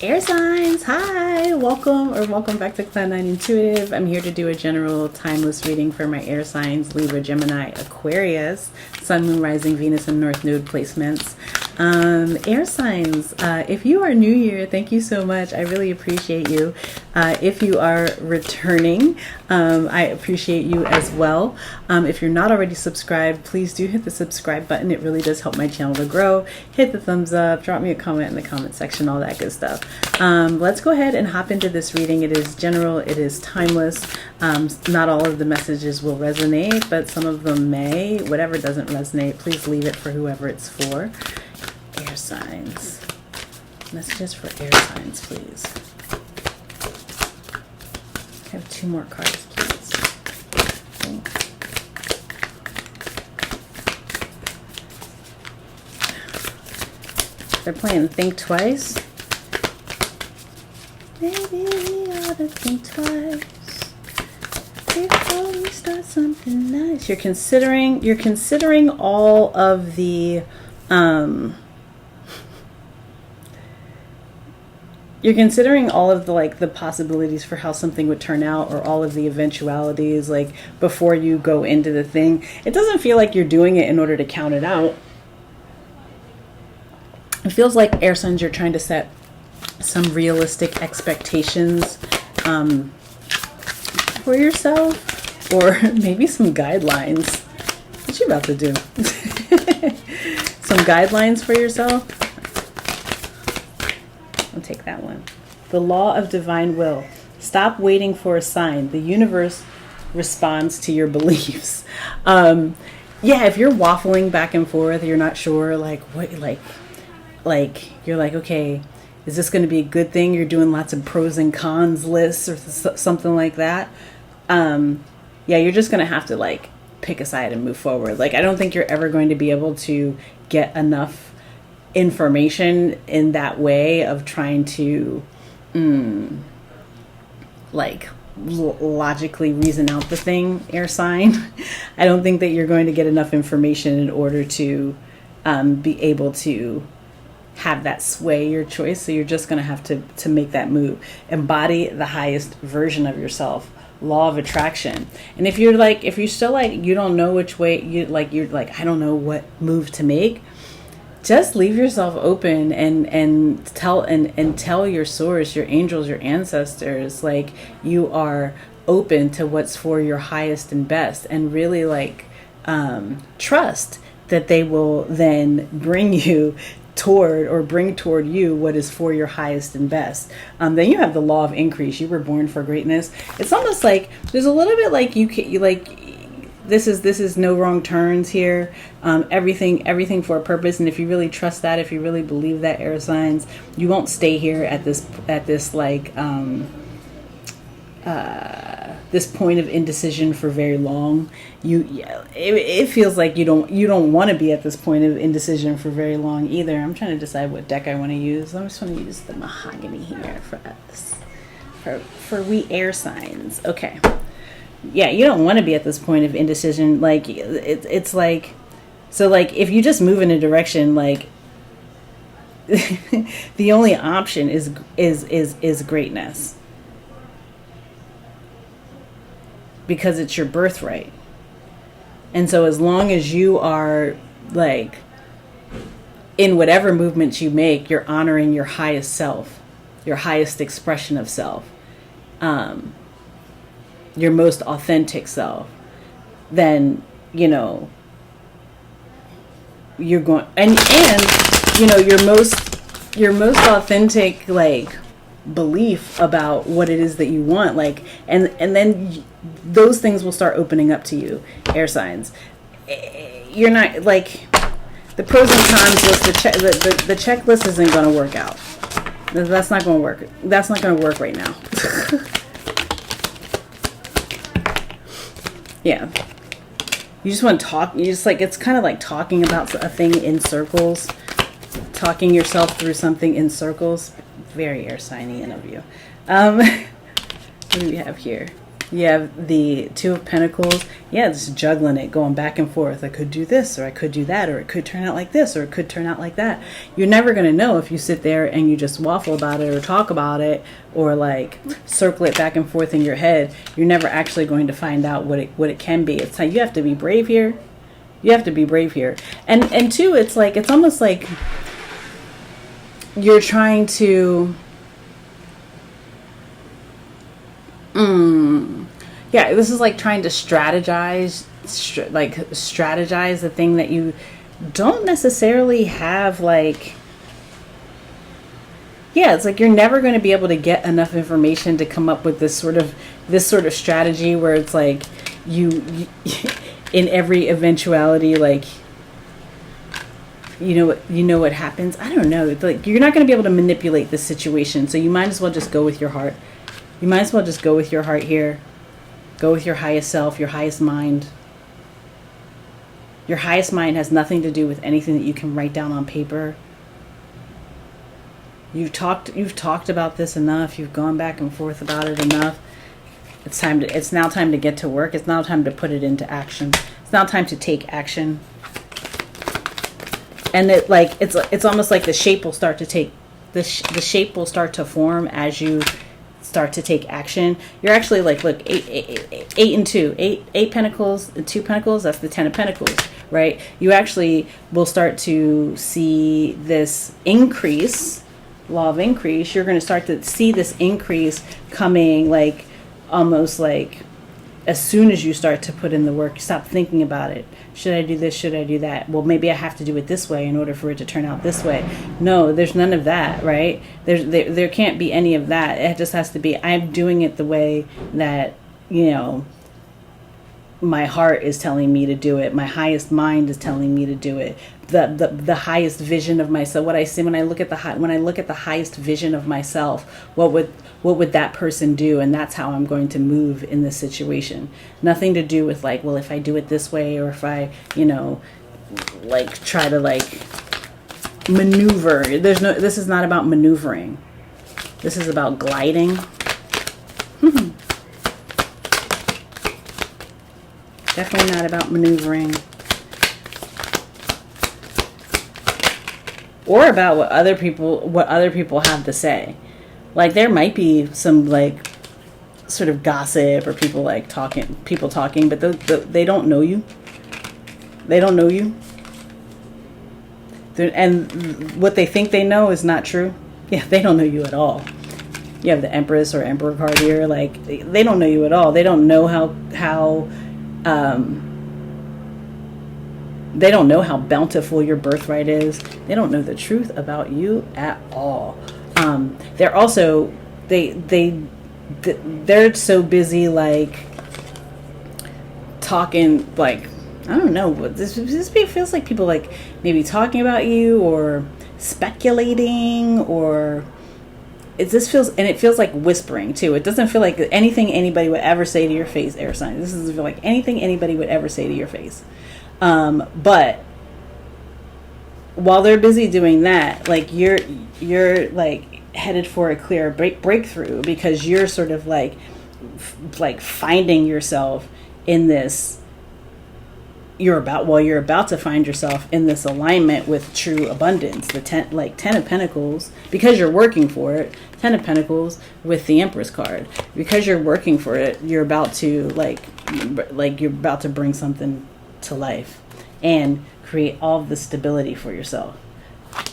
Air signs, hi, welcome back to Cloud9 Intuitive. I'm here to do a general timeless reading for my air signs, Libra, Gemini, Aquarius, Sun, Moon, Rising, Venus, and North Node placements. Air signs, if you are new here, thank you so much. I really appreciate you. If you are returning, I appreciate you as well. If you're not already subscribed, please do hit the subscribe button. It really does help my channel to grow. Hit the thumbs up, drop me a comment in the comment section, all that good stuff. Let's go ahead and hop into this reading. It is general, it is timeless. Not all of the messages will resonate, but some of them may. Whatever doesn't resonate, please leave it for whoever it's for. Air signs. Messages for air signs, please. I have two more cards, please. Okay. They're playing Think Twice. Maybe we ought to think twice before we start something nice. You're considering all of the you're considering all of the the possibilities for how something would turn out, or all of the eventualities, like before you go into the thing. It doesn't feel like you're doing it in order to count it out. It feels like air signs, you're trying to set some realistic expectations for yourself, or maybe some guidelines. What you about to do? Some guidelines for yourself. I'll take that one. The law of divine will. Stop waiting for a sign. The universe responds to your beliefs. Yeah, if you're waffling back and forth, you're not sure, you're like, okay, is this going to be a good thing? You're doing lots of pros and cons lists or something like that. Yeah, you're just going to have to pick a side and move forward. I don't think you're ever going to be able to get enough information in that way of trying to logically reason out the thing, air sign. I don't think that you're going to get enough information in order to be able to have that sway your choice. So you're just going to have to make that move. Embody the highest version of yourself. Law of attraction. And if you're still you don't know which way you're I don't know what move to make, just leave yourself open and tell your source, your angels, your ancestors, you are open to what's for your highest and best, and really trust that they will then bring toward you what is for your highest and best. Then you have the law of increase. You were born for greatness. It's almost like there's a little bit this is no wrong turns here. Everything for a purpose. And if you really trust that, if you really believe that, air signs, you won't stay here at this this point of indecision for very long. It feels like you don't want to be at this point of indecision for very long either. I'm trying to decide what deck I want to use. I just want to use the mahogany here for us, for we air signs. Okay. Yeah, you don't want to be at this point of indecision. It's if you just move in a direction, the only option is greatness, because it's your birthright. And so as long as you are in whatever movements you make, you're honoring your highest self, your highest expression of self, your most authentic self, then you're going and your most authentic belief about what it is that you want, and then those things will start opening up to you, air signs. You're not the pros and cons list, the checklist isn't going to work out. That's not going to work. That's not going to work right now. Yeah. You just want to talk. You just it's kind of like talking about a thing in circles, talking yourself through something in circles. Very air signy of you. What do we have here? You have the Two of Pentacles. Yeah, just juggling it, going back and forth. I could do this, or I could do that, or it could turn out like this, or it could turn out like that. You're never going to know if you sit there and you just waffle about it or talk about it or like circle it back and forth in your head. You're never actually going to find out what it can be. It's like you have to be brave here. You have to be brave here. And two, it's like, it's almost like you're trying to... Yeah, this is like trying to strategize the thing that you don't necessarily have, like... Yeah, it's like you're never going to be able to get enough information to come up with this sort of strategy where it's like you in every eventuality, like, you know what happens. I don't know. It's like you're not going to be able to manipulate the situation, so you might as well just go with your heart. You might as well just go with your heart here. Go with your highest self, your highest mind. Your highest mind has nothing to do with anything that you can write down on paper. You've talked about this enough. You've gone back and forth about it enough. It's now time to get to work. It's now time to put it into action. It's now time to take action. And it's almost like the shape will start to form as you start to take action. You're actually like, look, eight and two, eight pentacles, 2 pentacles. That's the 10 of Pentacles, right? You actually will start to see this increase, law of increase. You're going to start to see this increase coming, like almost like as soon as you start to put in the work. Stop thinking about it. Should I do this? Should I do that? Well, maybe I have to do it this way in order for it to turn out this way. No, there's none of that, right? There can't be any of that. It just has to be, I'm doing it the way that, my heart is telling me to do it. My highest mind is telling me to do it. The highest vision of myself. What I see when I look at the highest vision of myself, what would that person do? And that's how I'm going to move in this situation. Nothing to do with like, well, if I do it this way, or if I, like try to like maneuver. This is not about maneuvering. This is about gliding. Definitely not about maneuvering. Or about what other people have to say. Like there might be some like sort of gossip or people talking, but they don't know you. They don't know you. And what they think they know is not true. Yeah, they don't know you at all. You have the Empress or Emperor card here. Like they don't know you at all. They don't know how they don't know how bountiful your birthright is. They don't know the truth about you at all. They're also they're so busy like talking, like I don't know. This feels like people like maybe talking about you or speculating, or it feels like whispering too. It doesn't feel like anything anybody would ever say to your face, air sign. This doesn't feel like anything anybody would ever say to your face. But while they're busy doing that, like you're like headed for a clear breakthrough, because you're sort of like finding yourself in this. You're about to find yourself in this alignment with true abundance. The 10 of Pentacles, because you're working for it. 10 of Pentacles with the Empress card, because you're working for it. You're about to you're about to bring something to life and create all of the stability for yourself.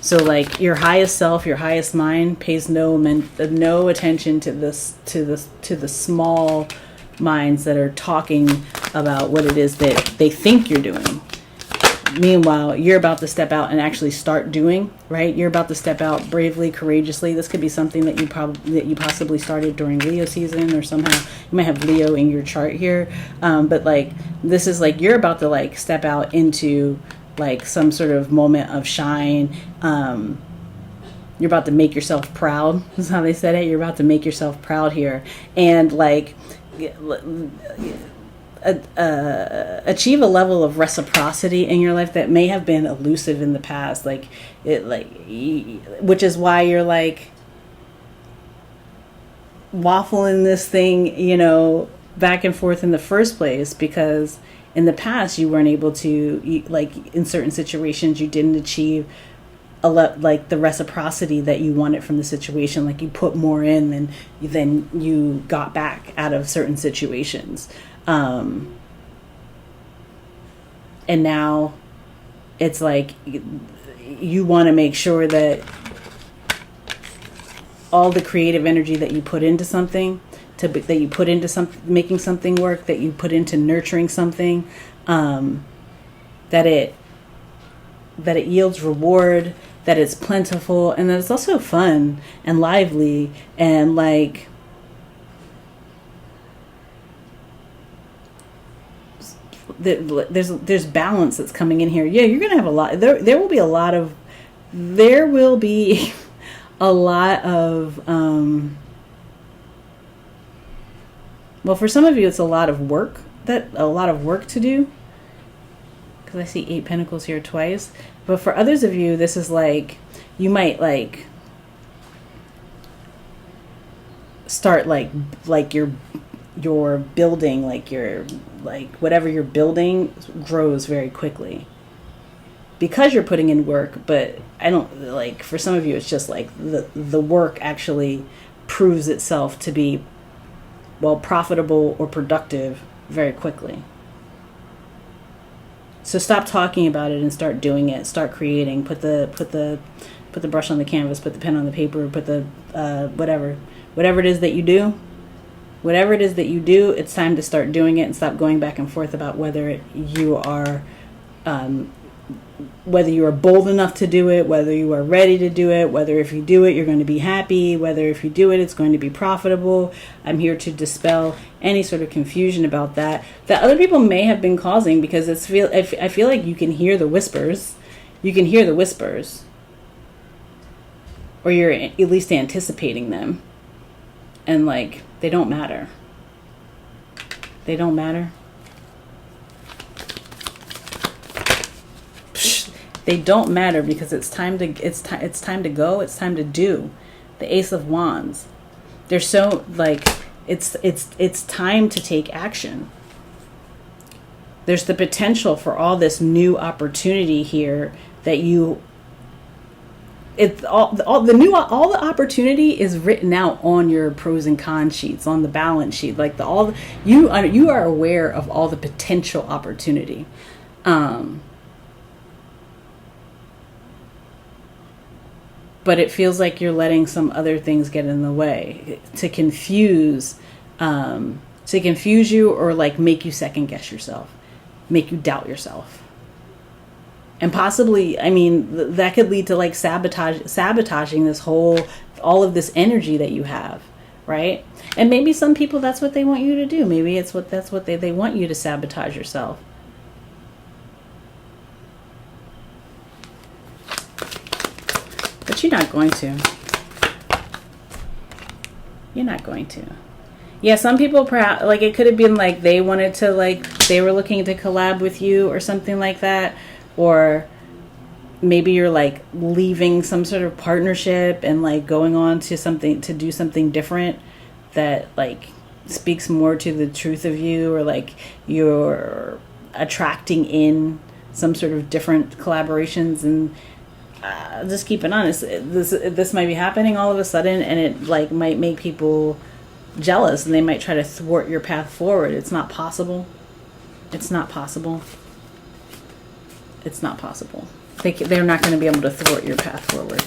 So like your highest self, your highest mind pays no attention to the small minds that are talking about what it is that they think you're doing. Meanwhile, you're about to step out and actually start doing, right? You're about to step out bravely, courageously. This could be something that you possibly started during Leo season, or somehow you might have Leo in your chart here. But like this is like you're about to like step out into like some sort of moment of shine. You're about to make yourself proud. That's how they said it. You're about to make yourself proud here, and like achieve a level of reciprocity in your life that may have been elusive in the past, which is why you're like waffling this thing, back and forth in the first place, because in the past you weren't able to, like in certain situations you didn't achieve like the reciprocity that you wanted from the situation. Like you put more in than you got back out of certain situations, and now it's like you want to make sure that all the creative energy that you put into something, that you put into making something work, that you put into nurturing something, that it yields reward, that it's plentiful, and that it's also fun and lively, and like there's balance that's coming in here. Yeah, you're gonna have a lot. There will be a lot of well, for some of you it's a lot of work to do, because I see 8 Pentacles here twice. But for others of you, this is like you might like start like your building, like your whatever you're building grows very quickly because you're putting in work. But I don't like, for some of you it's just like the work actually proves itself to be, well, profitable or productive very quickly. So stop talking about it and start doing it. Start creating. Put the brush on the canvas. Put the pen on the paper. Put the whatever it is that you do. Whatever it is that you do, it's time to start doing it and stop going back and forth about whether you are bold enough to do it, whether you are ready to do it, whether if you do it you're going to be happy, whether if you do it it's going to be profitable. I'm here to dispel any sort of confusion about that other people may have been causing, because I feel like you can hear the whispers. You can hear the whispers, or you're at least anticipating them, and like they don't matter. They don't matter. They don't matter, because it's time to go. It's time to do. The Ace of Wands. They're so like it's time to take action. There's the potential for all this new opportunity here that all the opportunity is written out on your pros and cons sheets, on the balance sheet. Like you are aware of all the potential opportunity. But it feels like you're letting some other things get in the way to confuse you, or like make you second guess yourself, make you doubt yourself. And possibly, I mean, that could lead to like sabotaging all of this energy that you have, right? And maybe some people, that's what they want you to do. Maybe that's what they want you to sabotage yourself. But you're not going to. You're not going to. Yeah, some people perhaps, like, it could have been like they wanted to, like, they were looking to collab with you or something like that. Or maybe you're like leaving some sort of partnership and like going on to do something different that like speaks more to the truth of you, or like you're attracting in some sort of different collaborations. And just keep it honest, this might be happening all of a sudden, and it like might make people jealous, and they might try to thwart your path forward. It's not possible. It's not possible. It's not possible. They're not going to be able to thwart your path forward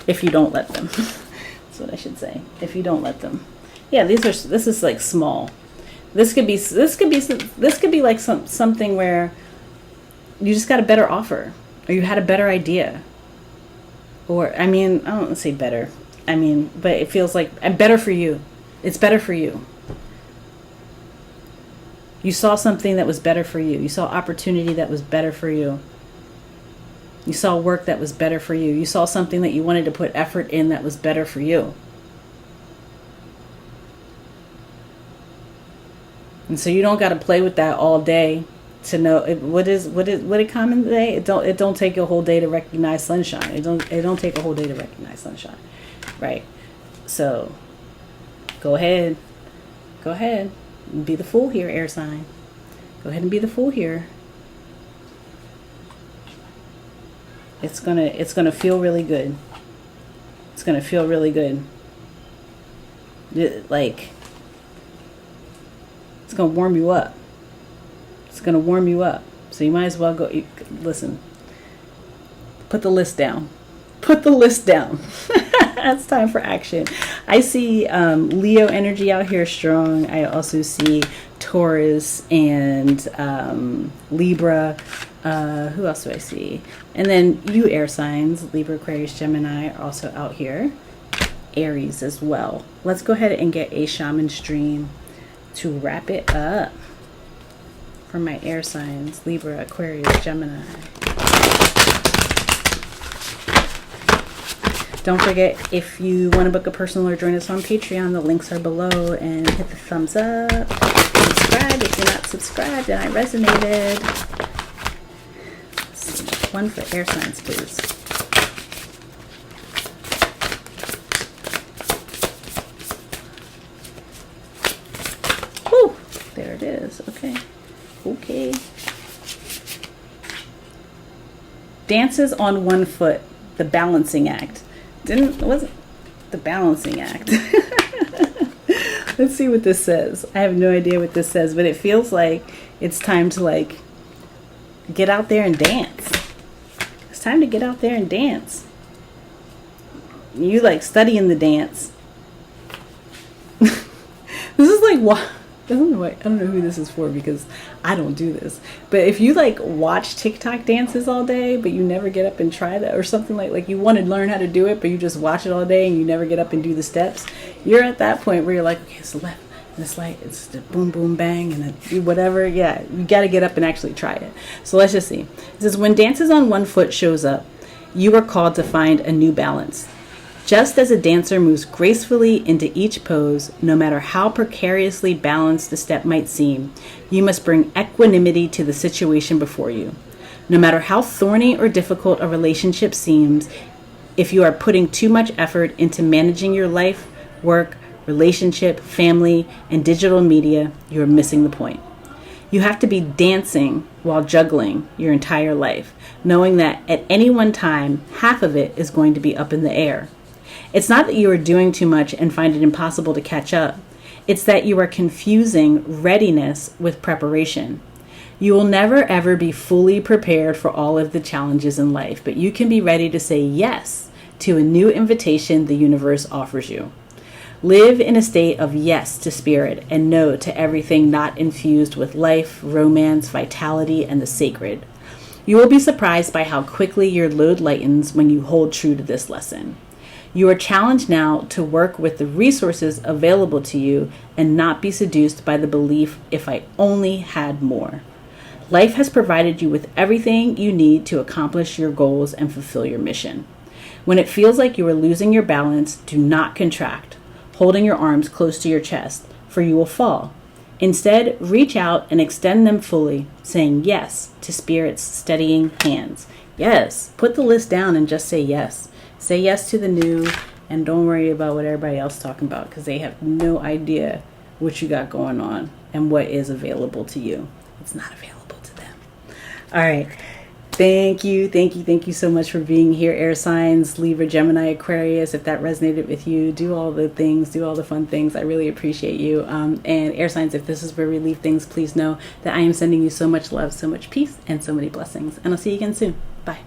if you don't let them. That's what I should say. If you don't let them. Yeah, this is like small. This could be like something where you just got a better offer, or you had a better idea. Or, I mean, I don't want to say better. I mean, but it feels like better for you. It's better for you. You saw something that was better for you. You saw opportunity that was better for you. You saw work that was better for you. You saw something that you wanted to put effort in that was better for you. And so you don't got to play with that all day to know what it common say. It don't take a whole day to recognize sunshine. It don't take a whole day to recognize sunshine, right? So go ahead. Go ahead. Be the fool here, air sign. Go ahead and be the fool here. It's gonna feel really good. It's gonna feel really good. Like, it's gonna warm you up. It's gonna warm you up. So you might as well go. Listen. Put the list down. Put the list down. It's time for action. I see Leo energy out here strong. I also see Taurus and Libra. Who else do I see? And then you air signs, Libra, Aquarius, Gemini, are also out here. Aries as well. Let's go ahead and get a shaman stream to wrap it up for my air signs, Libra, Aquarius, Gemini. Don't forget, if you want to book a personal or join us on Patreon, the links are below, and hit the thumbs up. Subscribe if you're not subscribed and I resonated. Let's see. One for air signs, please. Woo! There it is. Okay. Okay. Dances on one foot. The balancing act. Wasn't the balancing act. Let's see what this says. I have no idea what this says, but it feels like it's time to like get out there and dance. It's time to get out there and dance. You like studying the dance. This is like what I don't know who this is for, because I don't do this. But if you like watch TikTok dances all day, but you never get up and try that, or something like you want to learn how to do it, but you just watch it all day and you never get up and do the steps, you're at that point where you're like, okay, it's the left, and it's like, it's the boom, boom, bang, and then whatever. Yeah, you got to get up and actually try it. So let's just see. It says, when dances on one foot shows up, you are called to find a new balance. Just as a dancer moves gracefully into each pose, no matter how precariously balanced the step might seem, you must bring equanimity to the situation before you. No matter how thorny or difficult a relationship seems, if you are putting too much effort into managing your life, work, relationship, family, and digital media, you are missing the point. You have to be dancing while juggling your entire life, knowing that at any one time, half of it is going to be up in the air. It's not that you are doing too much and find it impossible to catch up. It's that you are confusing readiness with preparation. You will never ever be fully prepared for all of the challenges in life, but you can be ready to say yes to a new invitation the universe offers you. Live in a state of yes to spirit and no to everything not infused with life, romance, vitality, and the sacred. You will be surprised by how quickly your load lightens when you hold true to this lesson. You are challenged now to work with the resources available to you and not be seduced by the belief, if I only had more. Life has provided you with everything you need to accomplish your goals and fulfill your mission. When it feels like you are losing your balance, do not contract, holding your arms close to your chest, for you will fall. Instead, reach out and extend them fully, saying yes to Spirit's steadying hands. Yes, put the list down and just say yes. Say yes to the new, and don't worry about what everybody else is talking about, because they have no idea what you got going on and what is available to you. It's not available to them. All right. Thank you so much for being here, air signs, Libra, Gemini, Aquarius. If that resonated with you, do all the things, do all the fun things. I really appreciate you. And air signs, if this is where we leave things, please know that I am sending you so much love, so much peace, and so many blessings. And I'll see you again soon. Bye.